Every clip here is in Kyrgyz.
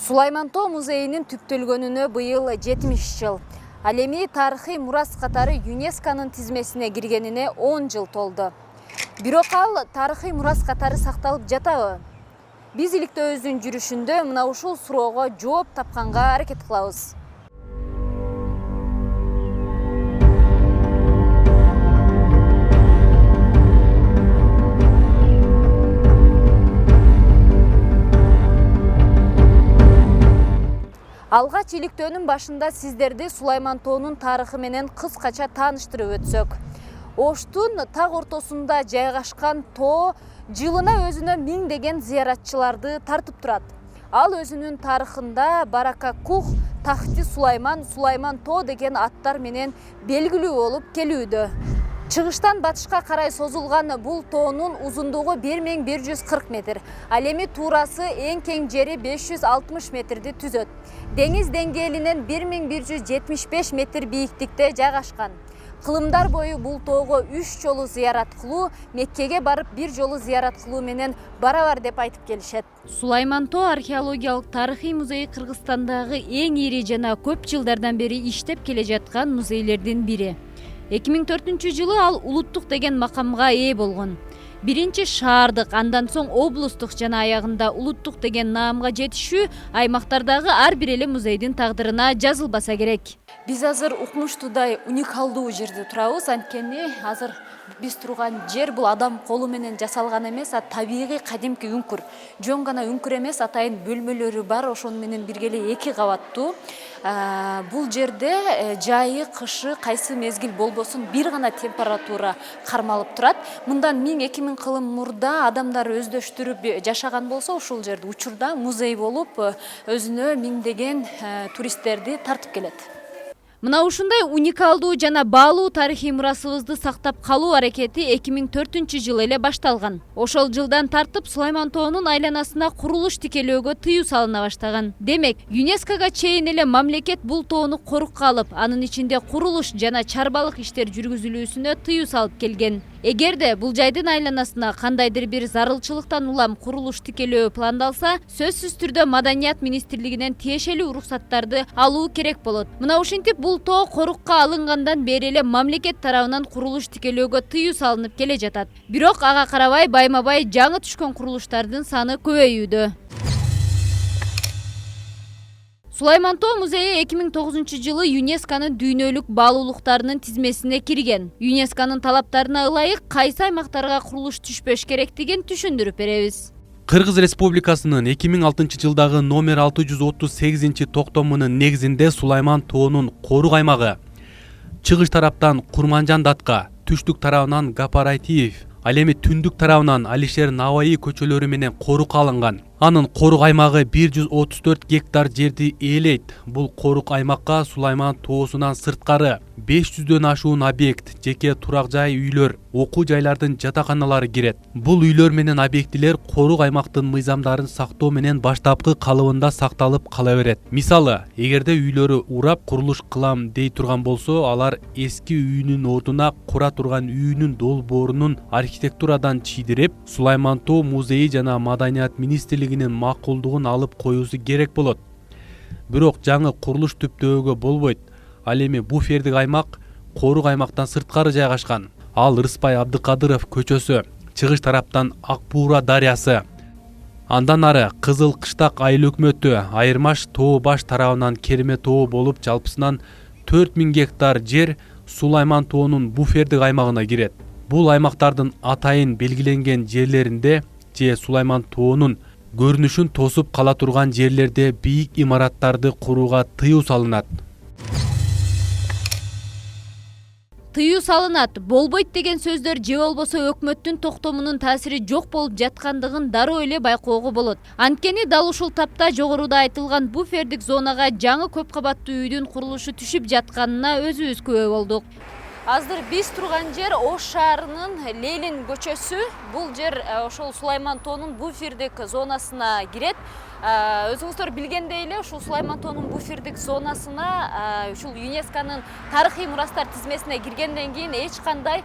Сулайман Тоо музейинин түптөлгөнүнө быйыл 70 жыл. Ал эми тарыхый мурас катары ЮНЕСКОнун тизмесине киргенине 10 жыл толду. Бирок ал тарыхый мурас катары сакталып жатабы? Биз иликтөөбүздүн жүрүшүндө мына ушул суроого жооп тапканга аракет кылабыз. Алгач иликтөөнүн башында сиздерди Сулайман Тоонун тарыхы менен кыскача тааныштырып өтсөк. Оштун так ортосунда жайгашкан тоо жылына өзүнө миңдеген зыяратчыларды тартып турат. Ал өзүнүн тарыхында Барака Кух, Тахти Сулайман, Сулайман Тоо деген аттар менен белгилүү болуп келүүдө. Чыгыштан батышка карай созулган бул тоонун узундугу 1140 метр. Ал эми туурасы эң кең жери 560 метрди түзөт. Деңиз деңгээлинен 1175 метр бийиктикте жайгашкан. Кылымдар бою бул тоого 3 жолу зыярат кылуу, Меккеге барып 1 жолу зыярат кылуу менен барабар деп айтып келишет. Сулайман Тоо археологиялык тарыхый музейи Кыргызстандагы эң ири жана көп жылдардан бери иштеп келе жаткан музейлердин бири. 2004 жылы ал улуттук деген макамга ээ болгон. Биринчи шаардык, андан соң облустук жана аягында улуттук деген наамга жетишүү аймактардагы ар бир эле музейдин тагдырына жазылбаса керек. Биз азыр укмуштуудай уникалдуу жерде турабыз, анткени азыр биз турган жер бул адам колу менен жасалган эмес, табигый кадимки үңкүр. Жөн гана үңкүр эмес, атайын бөлмөлөрү бар, ошону менен бирге эле 2 кабаттуу. Бул жерде жайы, кышы, кайсы мезгил болбосун бир гана температура кармалып турат. Мындан 1000-2000 кылым мурда адамдар өздөштүрүп жашаган болсо, ушул жерде учурда музей болуп, өзүнө миңдеген туристтерди тартып келет. Мына ушундай уникалдуу жана баалуу тарыхый мурасыбызды сактап калуу аракети 2004 жылы эле башталган. Ошол жылдан тартып Сулайман Тоонун айланасына курулуш тикелөөгө тыюу салына баштаган. Демек, ЮНЕСКОга чейин эле мамлекет бул тоону корукка алып, анын ичинде курулуш жана чарбалык иштер жүргүзүлүүсүнө тыюу салып келген. Эгерде бул жайдын айланасына кандайдыр бир зарылчылыктан улам курулуш тикелөө пландалса, сөзсүз түрдө Маданият министрлигинен тиешелүү уруксаттарды алуу керек болот. Мына ушинтип бул тоо корукка алынгандан бери эле мамлекет тарабынан курулуш тикелөөгө тыюу салынып келе жатат. Бирок ага карабай байма-бай жаңы түшкөн курулуштардын саны көбөйүүдө. Сулайман Тоо музейи 2009 жылы ЮНЕСКонун дүйнөлүк баалуулуктарынын тизмесине кирген. ЮНЕСКонун талаптарына ылайык кайсы аймактарга курулуш түшпөш керектигин түшүндүрүп беребиз. Кыргыз Республикасынын 2006 жылдагы номер 638 токтомунун негизинде Сулайман Тоонун корук аймагы чыгыш тараптан Курманжан Датка, түштүк тарабынан Гапар Айтиев, ал эми түндүк тарабынан Алишер Наваи көчөлөрү менен корукка алынган. Анын корук аймагы 134 гектар жерди ээлейт. Бул корук аймакка Сулайман Тоосунан сырткары 500дөн ашуун объект, жеке турак жай, үйлөр, окуу жайлардын жатаканалары кирет. Бул үйлөр менен объектилер корук аймактын мыйзамдарын сактоо менен баштапкы калыбында сакталып кала берет. Мисалы, эгерде үйлөрү урап курулуш кылам дей турган болсо, алар эски үйүнүн ордуна кура турган үйүнүн долбоорунун архитектурадан чийдирип, Сулайман Тоо музейи жана Маданият министрлигинин макулдугун алып коюусу керек болот. Бирок жаңы курулуш түптөөгө болбойт. Ал эми буфердик аймак корук аймактан сырткары жайгашкан. Ал Рыспай Абдыкадыров көчөсү, чыгыш тараптан Ак Буура дарыясы. Андан ары Кызыл Кыштак айыл өкмөтү, Айырмаш Тоо баш тарабынан Керме Тоо болуп, жалпысынан 4000 гектар жер Сулайман Тоонун буфердик аймагына кирет. Бул аймактардын атайын белгиленген жерлеринде же Сулайман Тоонун көрүнүшүн тосуп кала турган жерлерде бийик имараттарды курууга тыюу салынат. Тыюу салынат, болбойт деген сөздөр же болбосо өкмөттүн токтомунун таасири жок болуп жаткандыгын дароо эле байкоого болот. Анткени дал ушул тапта жогоруда айтылган буфердик зонага жаңы көп кабаттуу үйдүн курулушу түшүп жатканына өзүбүз күбө болдук. Азыр биз турган жер Ош шаарынын Ленин көчөсү. Бул жер ошол Сулайман Тоонун буфердик зонасына кирет. Өзүңүздөр билгендей эле ушул Сулайман Тоонун буфердик зонасына ушул ЮНЕСКонун тарыхый мурастар тизмесине киргенден кийин эч кандай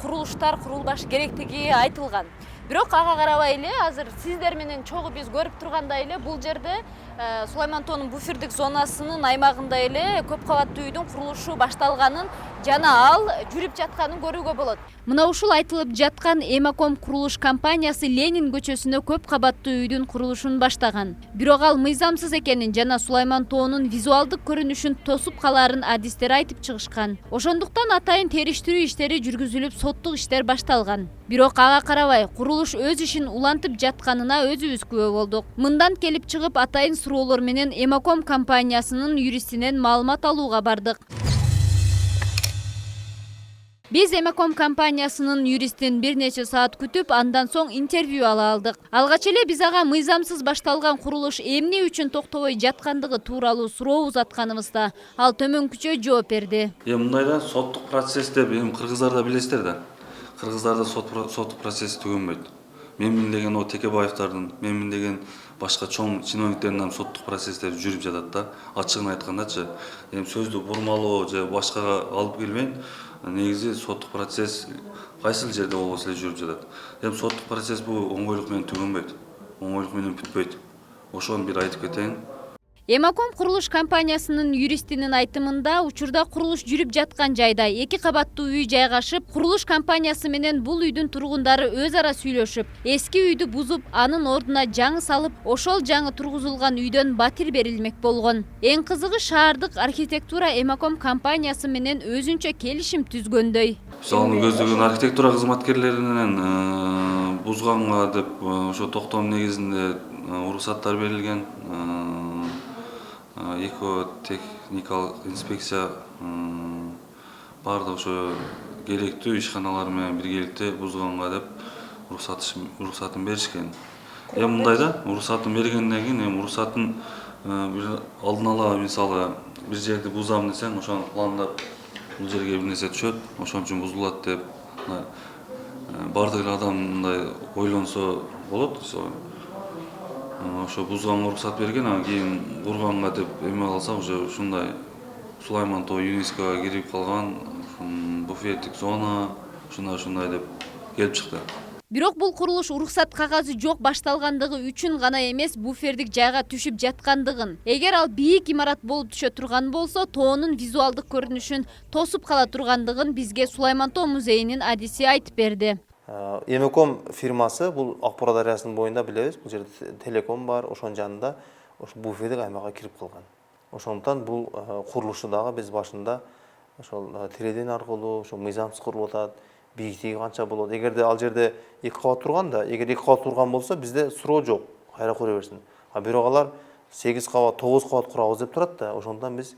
курулуштар курулбаш керектиги айтылган. Бирок ага карабай эле азыр сиздер менен чогуу биз көрүп тургандай эле бул жерде Сулайман тоонун буфердик зонасынын аймагында эле көп кабаттуу үйдүн курулушу башталганын жана ал жүрүп жатканын көрүүгө болот. Мына ушул айтылып жаткан Эмаком курулуш компаниясы Ленин көчөсүнө көп кабаттуу үйдүн курулушун баштаган. Бирок ал мыйзамсыз экенин жана Сулайман тоонун визуалдык көрүнүшүн тосуп калаарын адистер айтып чыгышкан. Ошондуктан атайын териштирүү иштери жүргүзүлүп, соттук иштер башталган. Бирок ага карабай, курулуш өз ишин улантып жатканына өзүбүз күбө болдук. Мындан келип чыгып атайын суроолор менен Эмаком компаниясынын юристинен маалымат алууга бардык. Биз Эмаком компаниясынын юристин бир нече саат күтүп, андан соң интервью ала алдык. Алгач эле биз ага мыйзамсыз башталган курулуш эмне үчүн токтобой жаткандыгы тууралуу суроо узатканыбызда ал төмөнкүчө жооп берди. Мындай да соттук процесс деп кыргыздарда билесиздер да. Кыргыздарда соттук процесс түгөнбөйт. Менмин деген о Текебаевдардын, менмин деген башка чоң чиновниктердин соттук процесстери жүрүп жатат да. Ачыгын айткандачы, сөздү бурмалоо же башкага алып келбейин, негизи соттук процесс кайсыл жерде болбосо эле жүрүп жатат. Соттук процесс бул оңойлук менен түгөнбөйт. Оңойлук менен бүтпөйт. Ошону бир айтып кетейин. Эмаком курулуш компаниясынын юристинин айтымында, учурда курулуш жүрүп жаткан жайда 2 кабаттуу үй жайгашып, курулуш компаниясы менен бул үйдүн тургундары өз ара сүйлөшүп, эски үйдү бузуп, анын ордуна жаңы салып, ошол жаңы тургузулган үйдөн батир берилмек болгон. Эң кызыгы, шаардык архитектура Эмаком компаниясы менен өзүнчө келишим түзгөндөй. Аны көздөгөн архитектура кызматкерлеринен бузганга деп ошо токтом негизинде уруксаттар берилген. Экотехникалык инспекция бардык ошо керектүү ишканалар менен биргеликте бузганга деп уруксатын беришкен. Мындай да, уруксатын бергенден кийин уруксатын бир алдын ала, мисалы бир жерди бузам десең, ошону пландап бул жерге бир нерсе түшөт, ошон үчүн бузулат деп бардык адам мындай ойлонсо болот. Ошо бузганга уруксат берген, анан кийин курганга деп эме калса, уже ушундай Сулайман тоо ЮНЕСКОга кирип калган, буфеттик зона, ушундай деп келип чыкты. Бирок бул курулуш уруксат кагазы жок башталгандыгы үчүн гана эмес, буфердик жайга түшүп жаткандыгын. Эгер ал бийик имарат болуп түшө турган болсо, тоонун визуалдык көрүнүшүн тосуп кала тургандыгын бизге Сулайман тоо музейинин адиси айтып берди. Эмаком фирмасы бул Акбура дарыясынын боюнда билебиз, бул жерде телеком бар, ошонун жанында ошо буфердик аймакка кирип калган. Ошондуктан бул курулушу дагы биз башында ошол тиреден аркылуу, ошо мыйзамсыз курулуп атат, бийиктиги канча болот. Эгерде ал жерде 2 кабат турганда, эгер 2 кабат турган болсо, бизде суроо жок, кайра кура берсин. Бирок алар 8 кабат, 9 кабат курабыз деп турат да, ошондон биз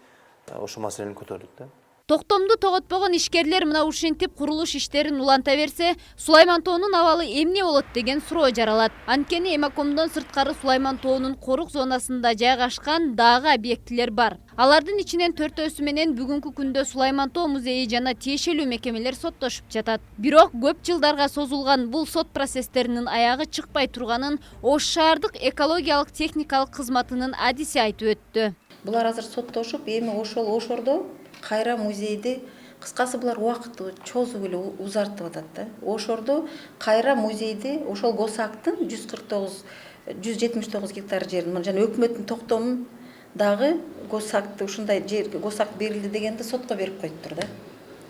ошол маселени көтөрдүк да. Токтомду тоготпогон ишкерлер мына ушинтип курулуш иштерин уланта берсе, Сулайман тоонун абалы эмне болот деген суроо жаралат. Анткени Эмакомдон сырткары Сулайман тоонун корук зонасында жайгашкан дагы объектилер бар. Алардын ичинен 4-өсү менен бүгүнкү күндө Сулайман тоо музейи жана тиешелүү мекемелер соттошуп жатат. Бирок көп жылдарга созулган бул сот процесстеринин аягы чыкпай турганын Ош шаардык экологиялык техникалык кызматынын адиси айтып өттү. Булар азыр соттошуп, эми ошол Ошордо кайра музейди, кыскасы булар убакытты чозуп эле узартып атат да. Ошордо кайра музейди, ошол Госактын 179 гектар жерин жана өкмөттүн токтомун дагы Госакты ушундай жерге Госакт берилди дегенде сотко берип коюптур да.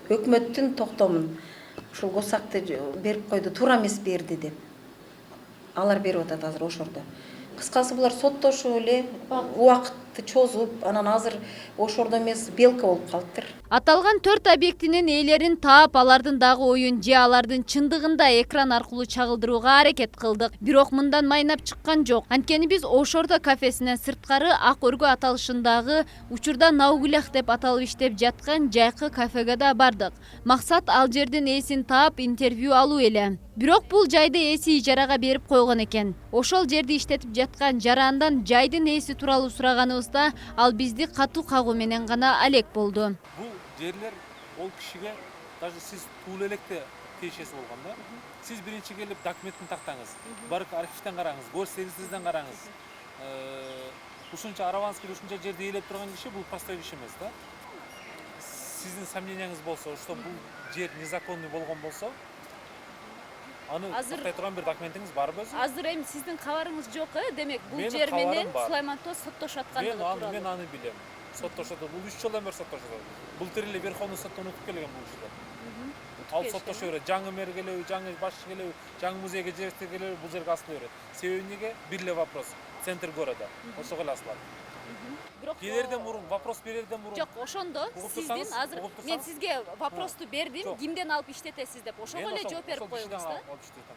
Өкмөттүн токтомун ушул Госакты берип койду, туура эмес берди деп. Алар берип атат азыр Ошордо. Кыскасы булар соттошуп эле убакытты чозуп, анан азыр Ошордо эмес Белка болуп калыптыр. Аталган 4 объектинин ээлерин таап, алардын дагы оюн же алардын чындыгында экран аркылуу чагылдырууга аракет кылдык. Бирок мындан майнап чыккан жок. Анткени биз Ошордо кафесинен сырткары Ак өргө аталышындагы учурда Наугулях деп аталып иштеп жаткан жайкы кафеге да бардык. Максат ал жердин ээсин таап интервью алуу эле. Бирок бул жайды ээси ижарага берип койгон экен. Ошол жерди иштетип жаткан жарандан жайдын ээси тууралуу сураганыбызда ал бизди катуу кагуу менен гана алек болду. Бул жерлер ол кишиге даже сиз туулу электе тиешеси болгон да. Сиз биринчи келип документин тактаңыз. Барып архивден караңыз, госсервисизден караңыз. Ушунча Араванский ушунча жерди ээлеп турган киши бул простой киши эмес да. Сиздин сомненияңыз болсо, что бул жер незаконный болгон болсо, аны сактай турган бир документиңиз барбы өзү? Азыр эми сиздин кабарыңыз жок, демек бул Менин жер менен кабарым бар. Сулайман Тоо соттошуп аткандыгы тууралуу. Мен аны билем. Соттошот. Бул 3 жылдан бери соттошот. Былтыр эле Верховный соттон утуп келген бул ишти. Ал соттошо берет. Жаңы мэр келеби, жаңы башчы келеби, жаңы музейге директор келеби, бул жерге асыла берет. Себеби эмнеге? Бир эле вопрос. Центр города. Ошого эле асылат. Бирок Келерден мурун, вопрос берерден мурун. жок, ошондо сиздин азыр мен сизге вопросту бердим, кимден алып иштетесиз деп. Ошого эле жооп берип коюңуз да.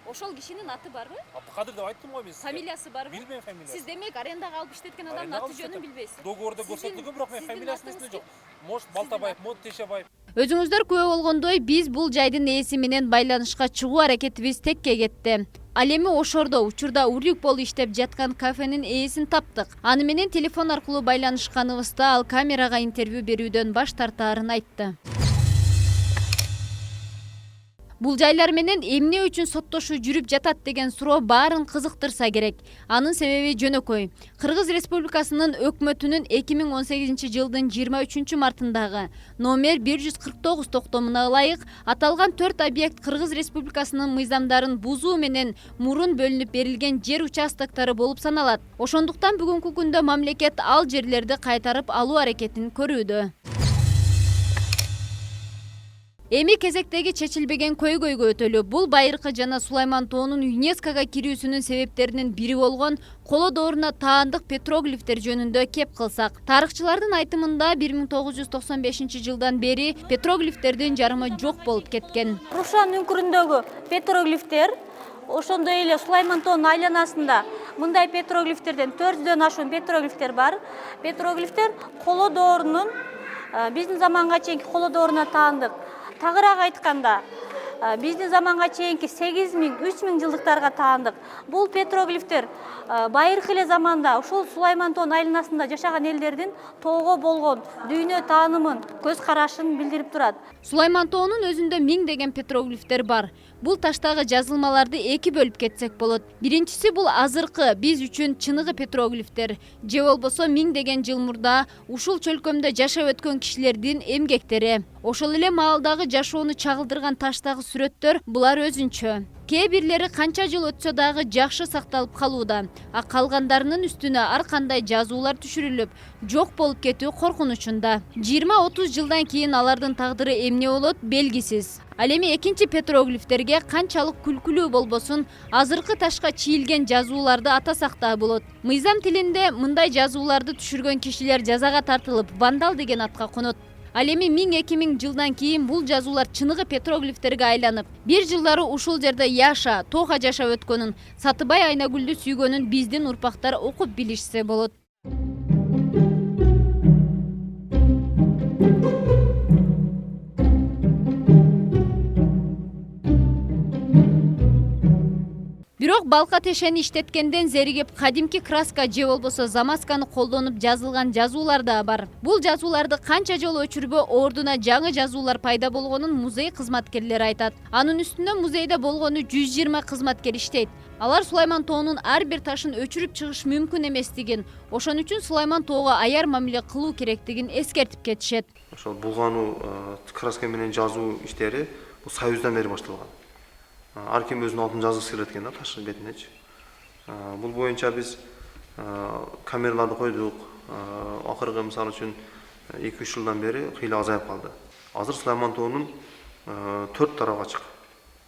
Ошол кишинин аты барбы? Абдыкадыр деп айттым го мен сизге. Фамилиясы барбы? Билбейм фамилиясын. Сиз демек арендага алып иштеткен адамдын аты жөнүн билбейсиз. Договордо көрсөтүлгөн, бирок мен фамилиясын эсимде жок. Может Балтабаев, может Тешебаев. Өзүңүздөр күбө болгондой, биз бул жайдын ээси менен байланышка чыгуу аракетибиз текке кетти. Ал эми ошордо учурда урлик болуп иштеп жаткан кафенин ээсин таптык. Аны менен телефон аркылуу байланышканыбызда ал камерага интервью берүүдөн баш тартаарын айтты. Бул жайлар менен эмне үчүн соттошуу жүрүп жатат деген суроо баарын кызыктырса керек. Анын себеби жөнөкөй. Кыргыз Республикасынын өкмөтүнүн 2018 жылдын 23 мартындагы номер 149 токтомуна ылайык аталган 4 объект Кыргыз Республикасынын мыйзамдарын бузуу менен мурун бөлүнүп берилген жер участоктору болуп саналат. Ошондуктан бүгүнкү күндө мамлекет ал жерлерди кайтарып алуу аракетин көрүүдө. Эми кезектеги чечилбеген көйгөйгө өтөлү. Бул байыркы жана Сулайман Тоонун ЮНЕСКОга кирүүсүнүн себептеринин бири болгон коло дооруна таандык петроглифтер жөнүндө кеп кылсак. Тарыхчылардын айтымында 1995 жылдан бери петроглифтердин жарымы жок болуп кеткен. Рушан үңкүрүндөгү петроглифтер ошондой эле Сулайман Тоонун айланасында мындай петроглифтерден 400дөн ашуун петроглифтер бар. Петроглифтер коло доорунун биздин заманга чейинки коло дооруна таандык. Тагыраак айтканда, биздин заманга чейинки 8000-3000 жылдыктарга таандык. Бул петроглифтер байыркы эле заманда ушул Сулайман Тоонун айланасында жашаган элдердин тоого болгон дүйнө таанымын, көз карашын билдирип турат. Сулайман Тоонун өзүндө миңдеген петроглифтер бар. Бул таштагы жазылмаларды эки бөлүп кетсек болот. Биринчиси бул азыркы биз үчүн чыныгы петроглифтер. Же болбосо миңдеген жыл мурда ушул чөлкөмдө жашап өткөн кишилердин эмгектери. Ошол эле маалдагы жашоону чагылдырган таштагы сүрөттөр булар өзүнчө. Кээ бирлери канча жыл өтсө дагы жакшы сакталып калууда. А калгандарынын үстүнө ар кандай жазуулар түшүрүлүп, жок болуп кетүү коркунучунда. 20-30 жылдан кийин алардын тагдыры эмне болот белгисиз. Ал эми экинчи петроглифтерге канчалык күлкүлүү болбосун, азыркы ташка чийилген жазууларды атасак да болот. Мыйзам тилинде мындай жазууларды түшүргөн кишилер жазага тартылып, вандал деген атка конот. Ал эми 1000-2000 жылдан кийин бул жазуулар чыныгы петроглифтерге айланып, бир жылдары ушул жерде Яша, Тоха жашап өткөнүн, Сатыбай Айнагүлдү сүйгөнүн биздин урпактар окуп билишсе болот. Бирок балка тешени иштеткенден зеригип кадимки краска же болбосо замазканы колдонуп жазылган жазуулар да бар. Бул жазууларды канча жолу өчүрбө ордуна жаңы жазуулар пайда болгонун музей кызматкерлери айтат. Анын үстүнө музейде болгону 120 кызматкер иштейт. Алар Сулайман Тоонун ар бир ташын өчүрүп чыгыш мүмкүн эместигин, ошон үчүн Сулайман Тоого аяр мамиле кылуу керектигин эскертип кетишет. Ошол булгануу краска менен жазуу иштери бул Союздан бери башталган. Ар ким өзүнүн алтын жазгысы келет экен да таш бетинечи. Бул боюнча биз камераларды койдук. Акыркы мисалы үчүн 2-3 жылдан бери кыйла азайып калды. Азыр Сулайман Тоонун 4 тарабы ачык.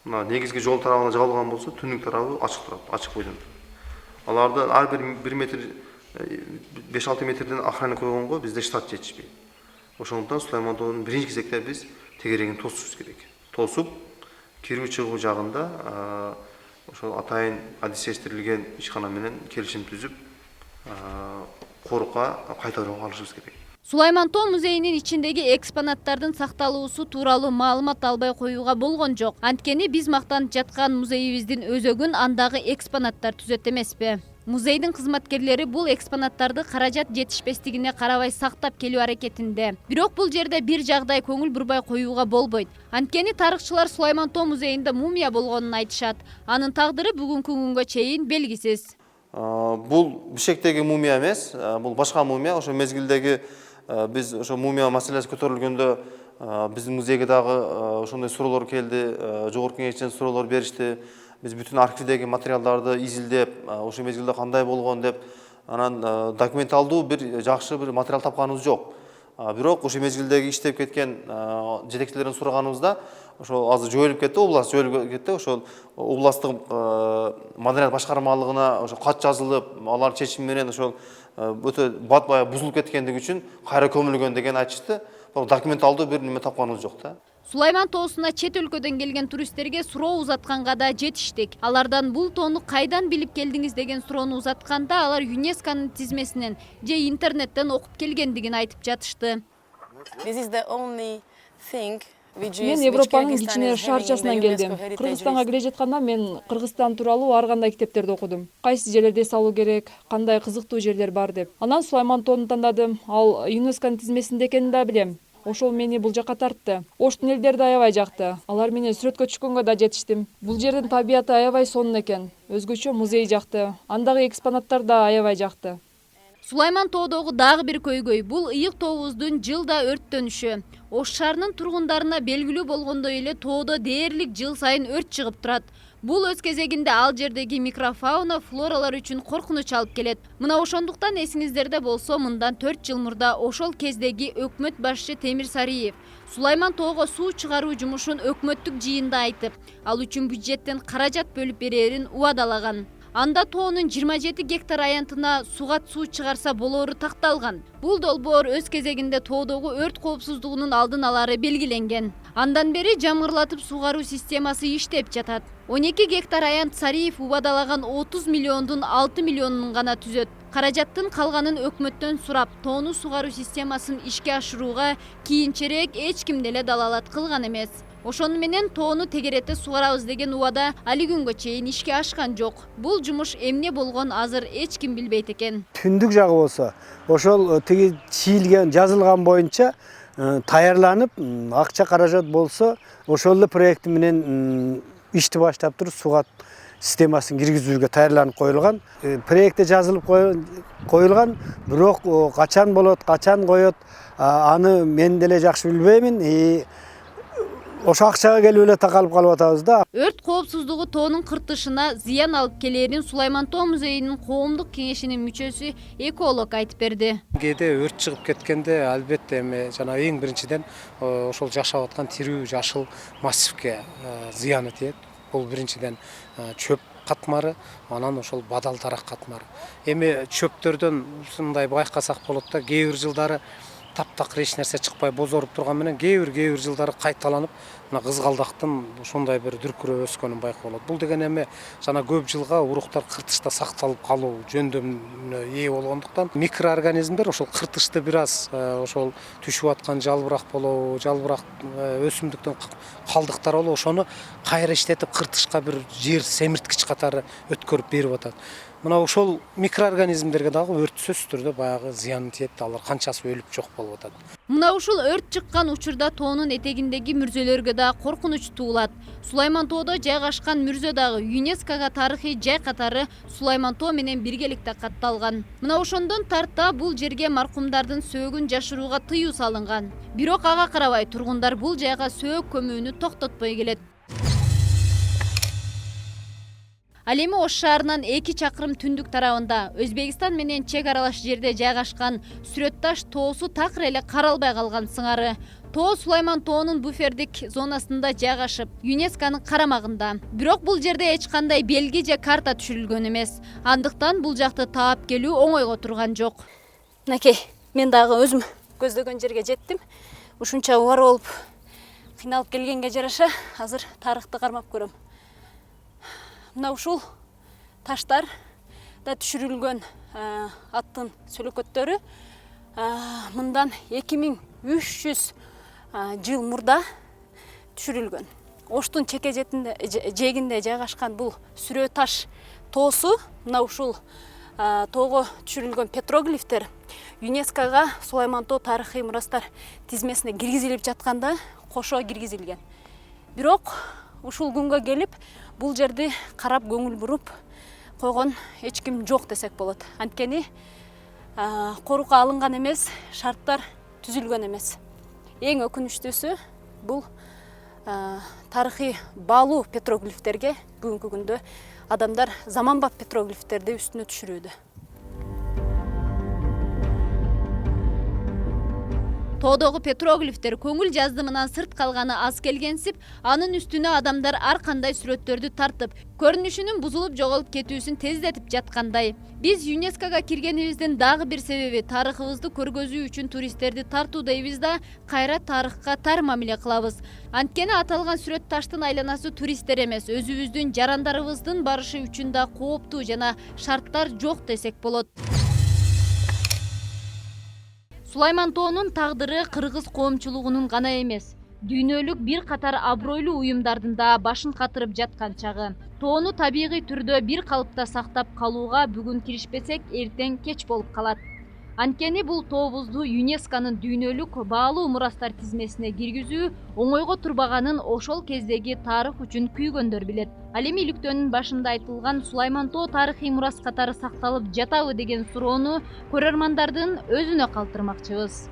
Мына негизги жол тарабына жабылган болсо, түндүк тарабы ачык турат, ачык бойдон турат. Аларды ар бир 1 метр 5-6 метрден охрана койгонго бизде штат жетишпейт. Ошондуктан Сулайман Тоонун биринчи кезекте биз тегерегин тосушубуз керек. Тосуп кирүү чыгуу жагында ошол атайын адистештирилген ишкана менен келишим түзүп корукка кайтарууга алышыбыз керек. Сулайман Тоо музейинин ичиндеги экспонаттардын сакталуусу тууралуу маалымат албай коюуга болгон жок. Анткени биз мактанып жаткан музейибиздин өзөгүн андагы экспонаттар түзөт эмеспи. Музейдин кызматкерлери бул экспонаттарды каражат жетишпестигине карабай сактап келүү аракетинде. Бирок бул жерде бир жагдай көңүл бурбай коюуга болбойт. Анткени тарыхчылар Сулайман Тоо музейинде мумия болгонун айтышат. Анын тагдыры бүгүнкү күнгө чейин белгисиз. Бул бишектеги мумия эмес, бул башка мумия. Ошо мезгилдеги биз ошо мумия маселеси көтөрүлгөндө биздин музейге дагы ошондой суроолор келди, жогорку кеңештен суроолор беришти. биз бүтүн архивдеги материалдарды изилдеп, ошол мезгилде кандай болгон деп анан документалдуу бир жакшы бир материал тапканыбыз жок. Бирок ошол мезгилдеги иштеп кеткен жетекчилерден сураганыбызда ошол азыр жоюлуп кетти, област жоюлуп кетти. Ошол областтык маданият башкармалыгына ошо кат жазылып, алар чечими менен ошол өтө батбай бузулуп кеткендиги үчүн кайра көмүлгөн деген айтышты. Бирок документалдуу бир неме тапканыбыз жок да. Сулайман тоосуна чет өлкөдөн келген туристтерге суроо узатканга да жетиштик. Алардан бул тоону кайдан билип келдиңиз деген суроону узатканда алар ЮНЕСКОнун тизмесинен же интернеттен окуп келгендигин айтып жатышты. Мен Европанын кичине шаарчасынан келдим. Кыргызстанга кире жатканда мен Кыргызстан тууралуу ар кандай китептерди окудум. Кайсы жерлерде салуу керек, кандай кызыктуу жерлер бар деп. Анан Сулайман тоону тандадым. Ал ЮНЕСКОнун тизмесинде экенин да билем. Ошол мени бул жака тартты. Оштун элдери да аябай жакты. Алар менен сүрөткө түшкөнгө да жетиштим. Бул жердин табияты аябай сонун экен. Өзгөчө музей жакты. Андагы экспонаттар да аябай жакты. Сулайман тоодогу дагы бир көйгөй бул ыйык тообуздун жылда өрттөнүшү. Ош шаарынын тургундарына белгилүү болгондой эле тоодо дээрлик жыл сайын өрт чыгып турат. Бул өз кезегинде ал жердеги микрофауна, флоралар үчүн коркунуч алып келет. Мына ошондуктан эсиңиздерде болсо, мындан 4 жыл мурда ошол кездеги өкмөт башчы Темир Сариев Сулайман тоого суу чыгаруу жумушун өкмөттүк жыйында айтып, ал үчүн бюджеттен каражат бөлүп берерин убадалаган. Анда тоонун 27 гектар аянтына сугат суу чыгарса болору такталган. Бул долбоор өз кезегинде тоодогу өрт коопсуздугунун алдын алары белгиленген. Андан бери жамгырлатып сугаруу системасы иштеп жатат. 12 гектар аянт Сариев убадалаган 30 миллиондун 6 миллионун гана түзөт. Каражаттын калганын өкмөттөн сурап, тоону сугаруу системасын ишке ашырууга кийинчерээк эч ким деле далалат кылган эмес. Ошону менен тоону тегерете сугарабыз деген убада али күнгө чейин ишке ашкан жок. Бул жумуш эмне болгон азыр эч ким билбейт экен. Түндүк жагы болсо, ошол тиги чийилген, жазылган боюнча таярланып, акча каражат болсо, ошол эле проект менен ишти баштап туруп сугат системасын киргизүүгө таярланып коюлган. Проектте жазылып коюлган, бирок качан болот, качан коет, аны мен деле жакшы билбеймин. Ошо акчага келип эле такалып калып атабыз да. Өрт коопсуздугу тоонун кыртышына зыян алып келерин Сулайман тоо музейинин коомдук кеңешинин мүчөсү эколог айтып берди. Кээде өрт чыгып кеткенде албетте эми жана эң биринчиден ошол жашап аткан тирүү жашыл массивке зыяны тиет. Бул биринчиден чөп катмары, анан ошол бадал тарак катмары. Эми чөптөрдөн ушундай байкасак болот да, кээ бир жылдары таптакыр эч нерсе чыкпай бозоруп турган менен кээ бир жылдары кайталанып, мына кызгалдактын ушундай бир дүркүрөп өскөнүн байкалат. Бул деген эми жана көп жылга уруктар кыртышта сакталып калуу жөндөмүнө ээ болгондуктан микроорганизмдер ошол кыртышты бир аз ошол түшүп аткан жалбырак болобу, жалбырак өсүмдүктөн калдыктар болобу, ошону кайра иштетип кыртышка бир жер семирткич катары өткөрүп берип атат. Мына ошол микроорганизмдерге дагы өртсөз түрдө баягы зыян тиет, алар канчасы өлүп жок болуп атат. Мына ушул өрт чыккан учурда тоонун этегиндеги мүрзөлөргө да коркунуч туулат. Сулайман тоодо жайгашкан мүрзө дагы ЮНЕСКОга тарыхый жай катары Сулайман тоо менен биргеликте катталган. Мына ошондон тарта бул жерге маркумдардын сөөгүн жашырууга тыюу салынган. Бирок ага карабай тургундар бул жайга сөөк көмүүнү токтотпой келет. Ал эми Ош шаарынан 2 чакырым түндүк тарабында Өзбекстан менен чек аралаш жерде жайгашкан Сүрөтташ тоосу такыр эле каралбай калган сыңары. Тоо Сулайман тоонун буфердик зонасында жайгашып, ЮНЕСКонун карамагында. Бирок бул жерде эч кандай белги же карта түшүрүлгөн эмес. Андыктан бул жакты таап келүү оңойго турган жок. Накей, мен дагы өзүм көздөгөн жерге жеттим. Ушунча убар болуп кыйналып келгенге жараша азыр тарыхты кармап көрөм. Мына ушул таштар да түшүрүлгөн аттын сөлөкөттөрү мындан 2300 жыл мурда түшүрүлгөн. Оштун жээгинде жайгашкан бул сүрө таш тоосу, мына ушул тоого түшүрүлгөн петроглифтер ЮНЕСКОга Сулайман тоо тарыхый мурастар тизмесине киргизилип жатканда кошо киргизилген. Бирок ушул күнгө келип бул жерди карап көңүл буруп койгон эч ким жок десек болот. Анткени корукка алынган эмес, шарттар түзүлгөн эмес. Эң өкүнүчтүүсү бул тарыхый баалуу петроглифтерге бүгүнкү күндө адамдар заманбап петроглифтерди үстүнө түшүрүүдө. Тоодогу петроглифтер көңүл жаздымынан сырт калганы аз келгенсип, анын үстүнө адамдар ар кандай сүрөттөрдү тартып, көрүнүшүнүн бузулуп жоголуп кетүүсүн тездетип жаткандай. Биз ЮНЕСКОга киргенибиздин дагы бир себеби тарыхыбызды көргөзүү үчүн туристтерди тартуу дейбиз да, кайра тарыхка тар мамиле кылабыз. Анткени аталган сүрөт таштын айланасы туристтер эмес, өзүбүздүн жарандарыбыздын барышы үчүн да кооптуу жана шарттар жок десек болот. Сулайман тоонун тагдыры кыргыз коомчулугунун гана эмес, дүйнөлүк бир катар абройлуу уюмдардын да башын катырып жаткан чагы. Тоону табигый түрдө бир калыпта сактап калууга бүгүн киришпесек, эртең кеч болуп калат. Анткени бул тообузду ЮНЕСКонун дүйнөлүк баалуу мурастар тизмесине киргизүү оңойго турбаганын ошол кездеги тарых үчүн күйгөндөр билет. Ал эми иликтөөнүн башында айтылган Сулайман тоо тарыхый мурас катары сакталып жатабы деген суроону көрөрмандардын өзүнө калтырмакчыбыз.